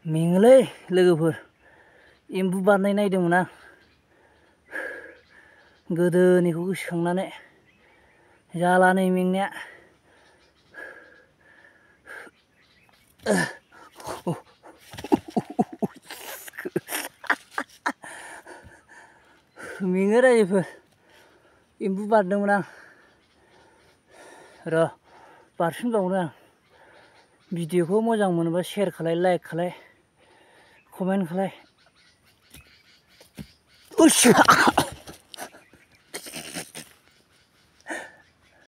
मेङोलै लोगोफोर एम्बु बारनाय नायदोंमोन आं गोदोनिखौ गोसोखांनानै जाला नै मेंनाया मेङो रायजोफोर एम्बु बारदोंमोन आं र' बारफिनबावनो आं भिडिअखौ मोजां मोनोबा शेयार खालाय लाइक खालाय कमेन्ट खालाय